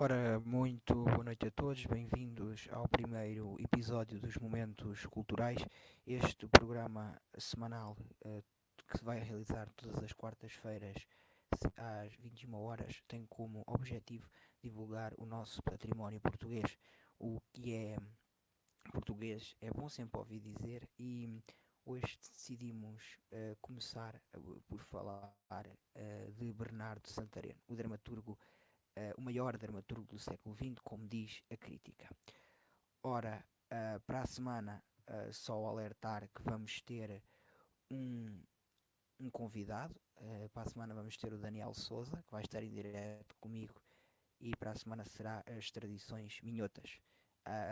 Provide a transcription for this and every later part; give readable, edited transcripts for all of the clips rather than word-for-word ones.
Ora, muito boa noite a todos, bem-vindos ao primeiro episódio dos Momentos Culturais, este programa semanal que se vai realizar todas as quartas-feiras às 21 horas, tem como objetivo divulgar o nosso património português. O que é português é bom sempre ouvir dizer e hoje decidimos começar por falar de Bernardo Santareno, o dramaturgo o maior dramaturgo do século XX, como diz a crítica. Ora, para a semana, só alertar que vamos ter um, um convidado. Para a semana vamos ter o Daniel Souza, que vai estar em direto comigo, e para a semana será as tradições minhotas,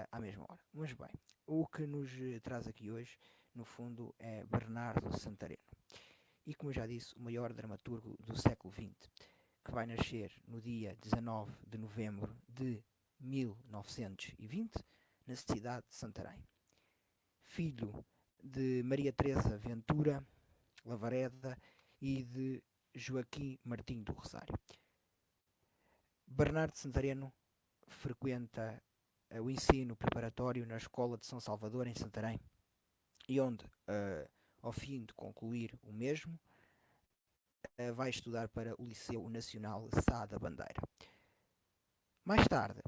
à mesma hora. Mas bem, o que nos traz aqui hoje, no fundo, é Bernardo Santareno. E como eu já disse, o maior dramaturgo do século XX, que vai nascer no dia 19 de novembro de 1920, na cidade de Santarém. Filho de Maria Teresa Ventura Lavareda e de Joaquim Martim do Rosário. Bernardo Santareno frequenta o ensino preparatório na Escola de São Salvador, em Santarém, e onde, ao fim de concluir o mesmo, vai estudar para o Liceu Nacional Sá da Bandeira. Mais tarde,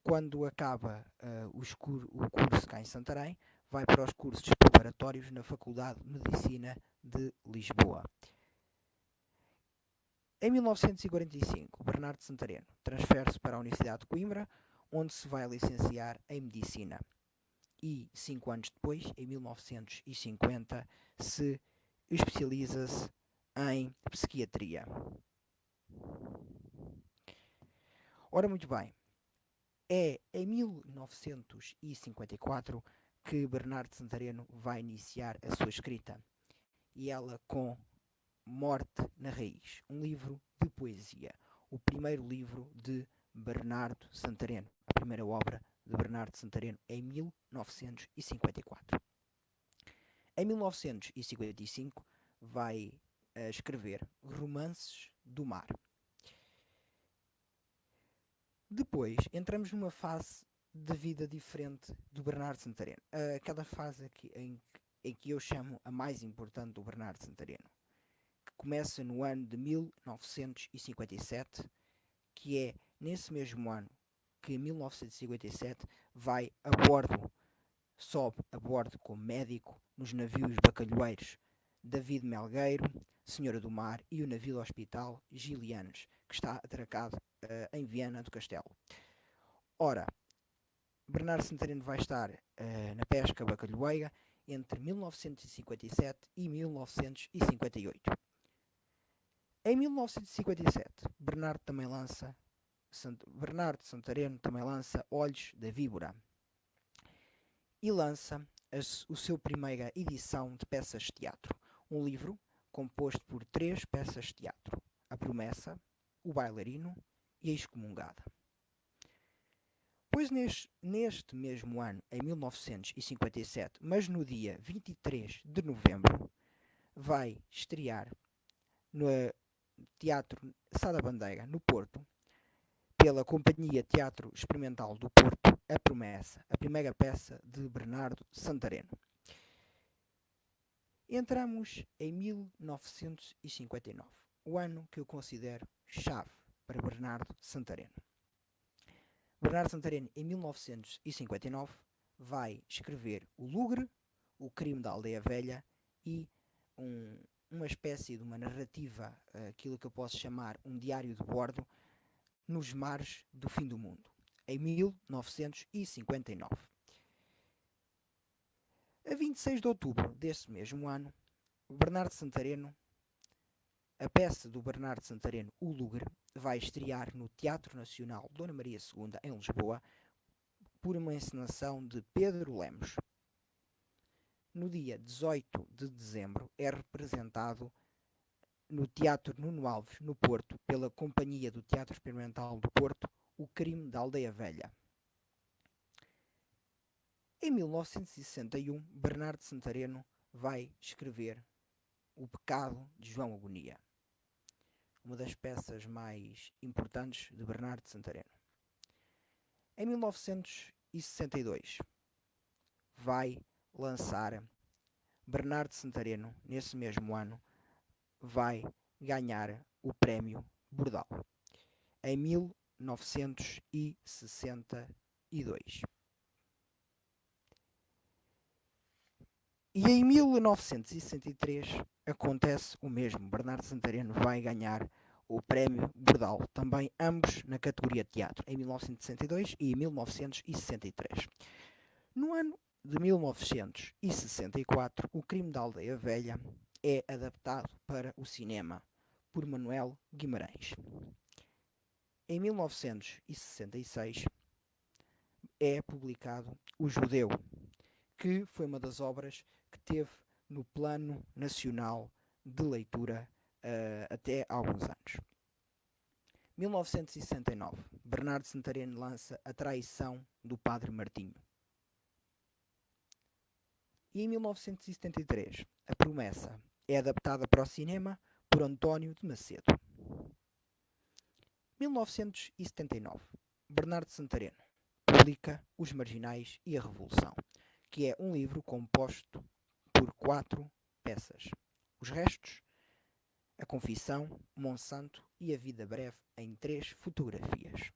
quando acaba o curso cá em Santarém, vai para os cursos preparatórios na Faculdade de Medicina de Lisboa. Em 1945, Bernardo Santareno transfere-se para a Universidade de Coimbra, onde se vai licenciar em Medicina. E 5 anos depois, em 1950, se especializa-se em Psiquiatria. Ora, muito bem, é em 1954 que Bernardo Santareno vai iniciar a sua escrita, e ela com Morte na Raiz, um livro de poesia, o primeiro livro de Bernardo Santareno, a primeira obra de Bernardo Santareno, em 1954. Em 1955 vai escrever Romances do Mar. Depois entramos numa fase de vida diferente do Bernardo Santareno, aquela fase em que eu chamo a mais importante do Bernardo Santareno, que começa no ano de 1957, que é nesse mesmo ano que em 1957 vai a bordo, sobe a bordo como médico nos navios bacalhoeiros David Melgueiro, Senhora do Mar e o navio hospital Gilianos, que está atracado em Viana do Castelo. Ora, Bernardo Santareno vai estar na pesca bacalhoeira entre 1957 e 1958. Em 1957, Bernardo Santareno também lança Olhos da Víbora e lança a sua primeira edição de peças de teatro, um livro composto por 3 peças de teatro: A Promessa, O Bailarino e A Excomungada. Pois neste mesmo ano, em 1957, mas no dia 23 de novembro, vai estrear no Teatro Sá da Bandeira, no Porto, pela Companhia Teatro Experimental do Porto, A Promessa, a primeira peça de Bernardo Santareno. Entramos em 1959, o ano que eu considero chave para Bernardo Santareno. Bernardo Santareno, em 1959, vai escrever O Lugre, O Crime da Aldeia Velha e uma espécie de uma narrativa, aquilo que eu posso chamar um diário de bordo, nos mares do fim do mundo, em 1959. A 26 de outubro desse mesmo ano, Bernardo Santareno, a peça do Bernardo Santareno, O Lugre, vai estrear no Teatro Nacional Dona Maria II, em Lisboa, por uma encenação de Pedro Lemos. No dia 18 de dezembro é representado no Teatro Nuno Alves, no Porto, pela Companhia do Teatro Experimental do Porto, O Crime da Aldeia Velha. Em 1961, Bernardo Santareno vai escrever O Pecado de João Agonia, uma das peças mais importantes de Bernardo de Santareno. Em 1962 vai lançar Bernardo de Santareno, nesse mesmo ano, vai ganhar o prémio Bordal. Em 1962. E em 1963 acontece o mesmo. Bernardo Santareno vai ganhar o prémio Bordal, também ambos na categoria teatro, em 1962 e em 1963. No ano de 1964, O Crime da Aldeia Velha é adaptado para o cinema por Manuel Guimarães. Em 1966 é publicado O Judeu, que foi uma das obras que teve no Plano Nacional de Leitura até há alguns anos. 1969, Bernardo Santareno lança A Traição do Padre Martinho. E em 1973, A Promessa é adaptada para o cinema por António de Macedo. 1979, Bernardo Santareno publica Os Marginais e a Revolução, que é um livro composto por 4 peças. Os restos, A Confissão, Monsanto e A Vida Breve em 3 fotografias.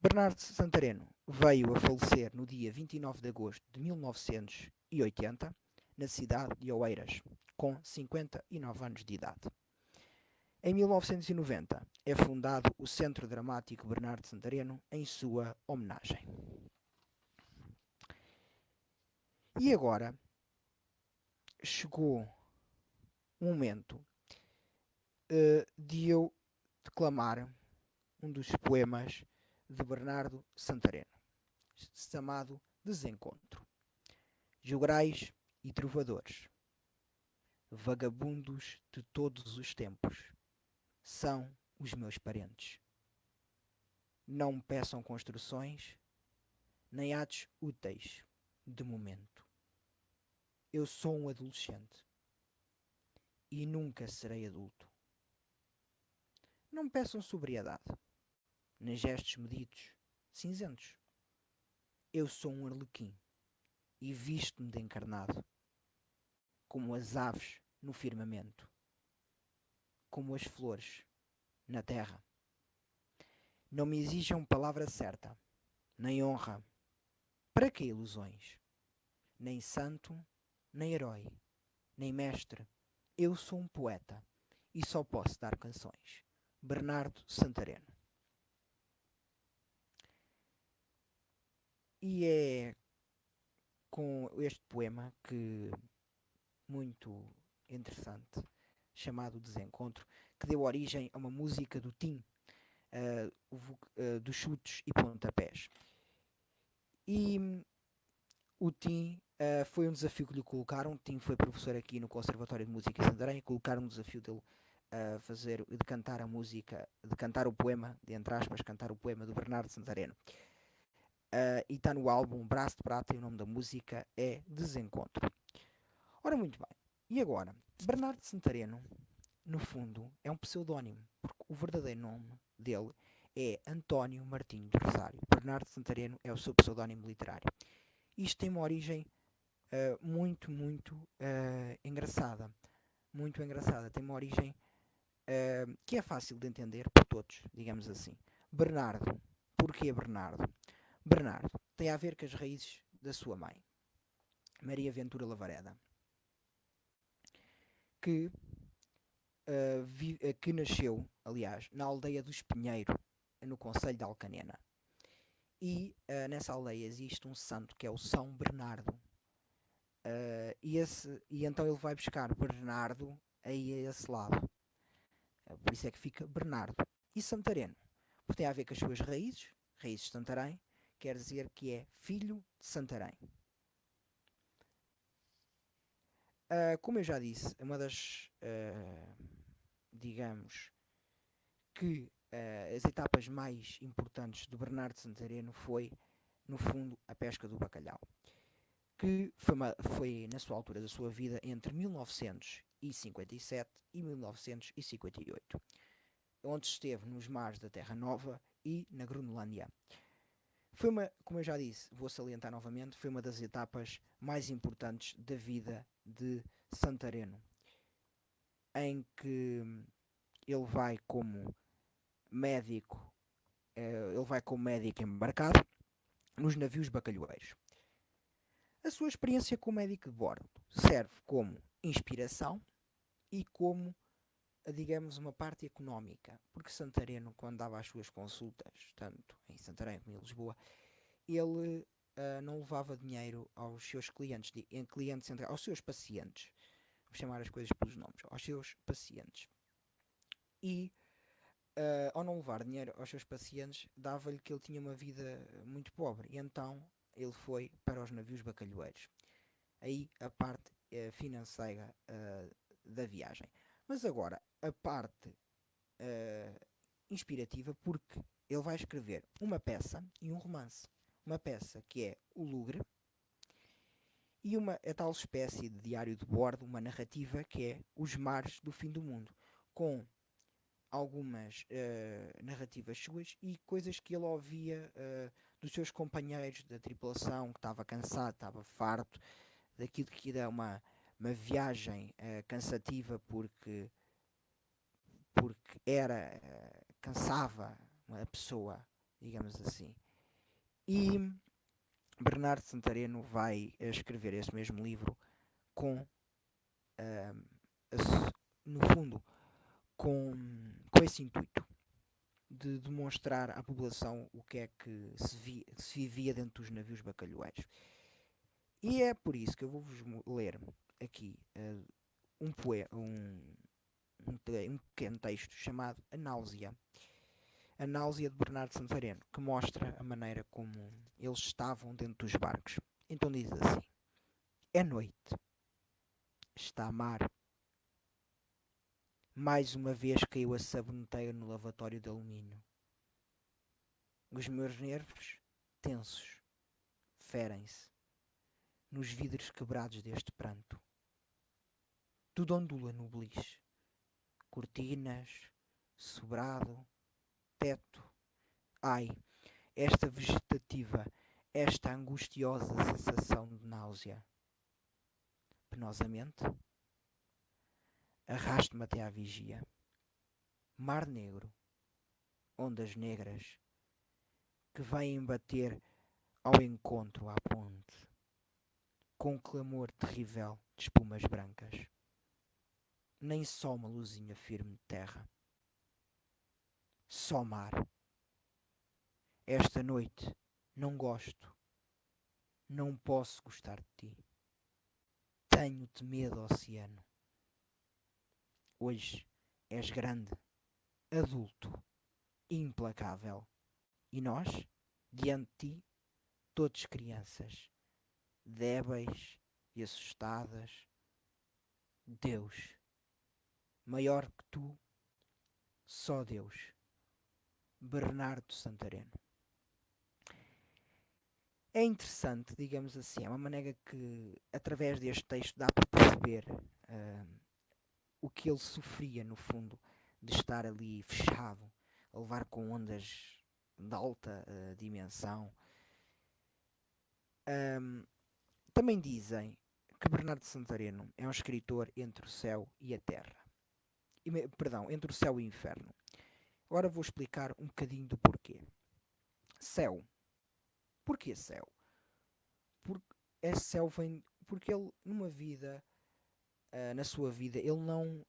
Bernardo Santareno veio a falecer no dia 29 de agosto de 1980, na cidade de Oeiras, com 59 anos de idade. Em 1990 é fundado o Centro Dramático Bernardo Santareno em sua homenagem. E agora chegou o momento de eu declamar um dos poemas de Bernardo Santareno, chamado Desencontro. Jograis e trovadores, vagabundos de todos os tempos, são os meus parentes. Não me peçam construções, nem atos úteis de momento. Eu sou um adolescente e nunca serei adulto. Não me peçam sobriedade, nem gestos medidos, cinzentos. Eu sou um arlequim e visto-me de encarnado, como as aves no firmamento, como as flores na terra. Não me exijam palavra certa, nem honra. Para que ilusões? Nem santo, nem herói, nem mestre. Eu sou um poeta e só posso dar canções. Bernardo Santareno. E é com este poema que muito interessante, chamado Desencontro, que deu origem a uma música do Tim, dos chutes e pontapés. E o Tim foi um desafio que lhe colocaram. O Tim foi professor aqui no Conservatório de Música de Santarém, e colocaram um desafio dele de cantar a música, de cantar o poema, de entre aspas, cantar o poema do Bernardo Santareno. E está no álbum Braço de Prata e o nome da música é Desencontro. Ora, muito bem. E agora? Bernardo Santareno, no fundo, é um pseudónimo, porque o verdadeiro nome dele é António Martinho de Rosário. Bernardo Santareno é o seu pseudónimo literário. Isto tem uma origem muito engraçada. Muito engraçada. Tem uma origem que é fácil de entender por todos, digamos assim. Bernardo. Porquê Bernardo? Bernardo tem a ver com as raízes da sua mãe, Maria Ventura Lavareda, que nasceu, aliás, na aldeia do Espinheiro, no concelho de Alcanena. E nessa aldeia existe um santo que é o São Bernardo. E então ele vai buscar Bernardo aí a esse lado. Por isso é que fica Bernardo. E Santareno, porque tem a ver com as suas raízes de Santarém, quer dizer que é filho de Santarém. Como eu já disse, uma das, digamos, que as etapas mais importantes do Bernardo Santareno foi, no fundo, a pesca do bacalhau. que foi na sua altura da sua vida entre 1957 e 1958, onde esteve nos mares da Terra Nova e na Groenlândia. Como eu já disse, vou salientar novamente, foi uma das etapas mais importantes da vida de Santareno, em que ele vai como médico, embarcado nos navios bacalhoeiros. A sua experiência como médico de bordo serve como inspiração e como, digamos, uma parte económica, porque Santareno, quando dava as suas consultas, tanto em Santarém como em Lisboa, ele não levava dinheiro aos seus clientes, aos seus pacientes, vou chamar as coisas pelos nomes, aos seus pacientes. E ao não levar dinheiro aos seus pacientes, dava-lhe que ele tinha uma vida muito pobre, e então ele foi para os navios bacalhoeiros. Aí a parte financeira da viagem. Mas agora, a parte inspirativa, porque ele vai escrever uma peça e um romance. Uma peça que é O Lugre e a tal espécie de diário de bordo, uma narrativa que é Os Mares do Fim do Mundo, com algumas narrativas suas e coisas que ele ouvia dos seus companheiros da tripulação, que estava cansado, estava farto daquilo que era uma viagem cansativa, porque cansava a pessoa, digamos assim. E Bernardo Santareno vai escrever esse mesmo livro com, no fundo, com esse intuito de demonstrar à população o que é que se vivia dentro dos navios bacalhoeiros. E é por isso que eu vou-vos ler aqui um pequeno texto chamado A Náusea. A Náusea de Bernardo Santareno, que mostra a maneira como eles estavam dentro dos barcos. Então diz assim: é noite. Está a mar. Mais uma vez caiu a saboneteira no lavatório de alumínio. Os meus nervos, tensos, ferem-se nos vidros quebrados deste pranto. Tudo ondula no beliche. Cortinas, sobrado, teto. Ai, esta vegetativa, esta angustiosa sensação de náusea. Penosamente, arrasto-me até à vigia. Mar negro, ondas negras, que vêm bater ao encontro à ponte, com um clamor terrível de espumas brancas. Nem só uma luzinha firme de terra. Só mar. Esta noite não gosto. Não posso gostar de ti. Tenho-te medo, oceano. Hoje és grande, adulto, implacável. E nós, diante de ti, todos crianças, débeis e assustadas. Deus, maior que tu, só Deus. Bernardo Santareno. É interessante, digamos assim, é uma maneira que, através deste texto, dá para perceber o que ele sofria, no fundo, de estar ali fechado, a levar com ondas de alta dimensão. Também dizem que Bernardo Santareno é um escritor entre o céu e a terra. Perdão, entre o céu e o inferno. Agora vou explicar um bocadinho do porquê. Céu. Porquê céu? Porque ele, numa vida, na sua vida, ele não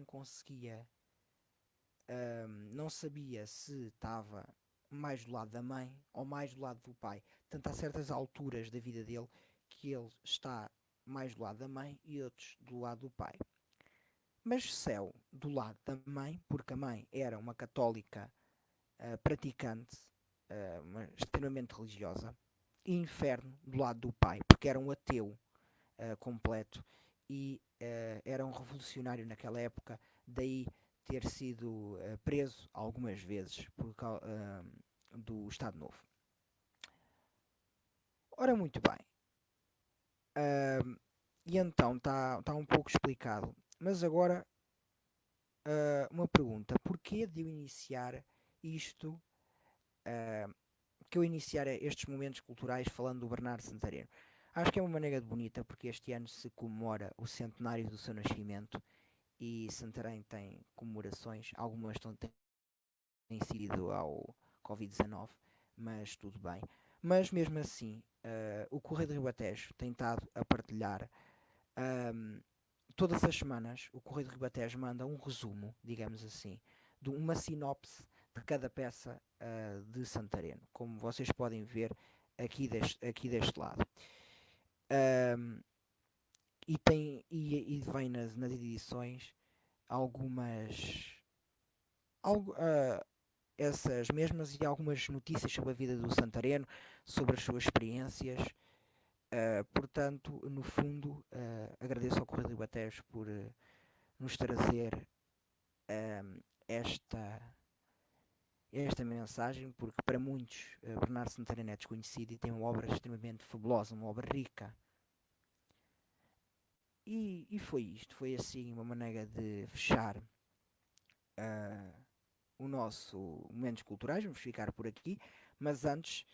conseguia, não sabia se estava mais do lado da mãe ou mais do lado do pai. Portanto, há certas alturas da vida dele que ele está mais do lado da mãe e outros do lado do pai. Mas céu do lado da mãe, porque a mãe era uma católica praticante, extremamente religiosa, e inferno do lado do pai, porque era um ateu completo e era um revolucionário naquela época, daí ter sido preso algumas vezes do Estado Novo. Ora, muito bem. E então está um pouco explicado. Mas agora, uma pergunta. Porquê de eu iniciar isto, ah, que eu iniciar estes momentos culturais falando do Bernardo Santareno? Acho que é uma maneira bonita porque este ano se comemora o centenário do seu nascimento e Santarém tem comemorações. Algumas têm sido ao Covid-19, mas tudo bem. Mas mesmo assim, o Correio do Ribatejo tem estado a partilhar. ahm, Todas as semanas, o Correio de Ribatejo manda um resumo, digamos assim, de uma sinopse de cada peça de Santareno, como vocês podem ver aqui deste lado. Ahm, e vem nas edições algumas. Algo, essas mesmas e algumas notícias sobre a vida do Santareno, sobre as suas experiências. Portanto, no fundo, agradeço ao Correio de Ribatejo por nos trazer esta, esta mensagem, porque para muitos Bernardo Santareno é desconhecido e tem uma obra extremamente fabulosa, uma obra rica. E foi isto, foi assim uma maneira de fechar o nosso Momentos Culturais, vamos ficar por aqui, mas antes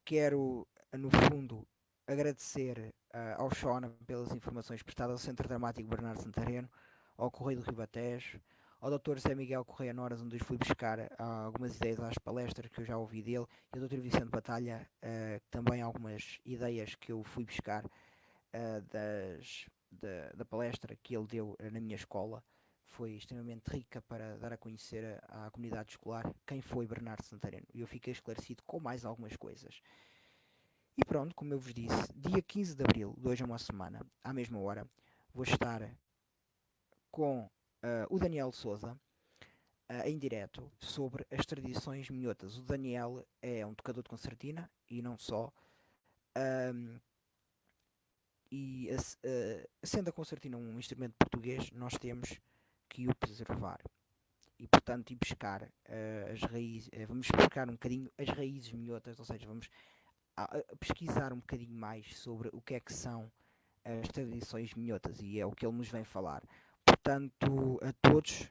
quero, no fundo, agradecer ao Shona pelas informações prestadas ao Centro Dramático Bernardo Santareno, ao Correio do Ribatejo, ao Dr. Zé Miguel Correia Noras, onde eu fui buscar algumas ideias às palestras que eu já ouvi dele, e ao Dr. Vicente Batalha, também algumas ideias que eu fui buscar da palestra que ele deu na minha escola. Foi extremamente rica para dar a conhecer à comunidade escolar quem foi Bernardo Santareno. E eu fiquei esclarecido com mais algumas coisas. E pronto, como eu vos disse, dia 15 de Abril, de hoje a uma semana, à mesma hora, vou estar com o Daniel Souza em direto sobre as tradições minhotas. O Daniel é um tocador de concertina e não só. Um, e sendo a concertina um instrumento português, nós temos que o preservar. E portanto ir buscar as raízes, vamos buscar um bocadinho as raízes minhotas, ou seja, vamos a pesquisar um bocadinho mais sobre o que são as tradições minhotas e é o que ele nos vem falar. Portanto, a todos,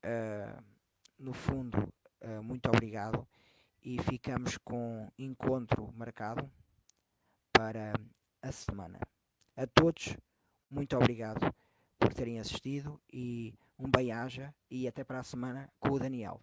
uh, no fundo, muito obrigado e ficamos com encontro marcado para a semana. A todos, muito obrigado por terem assistido e um bem-aja e até para a semana com o Daniel.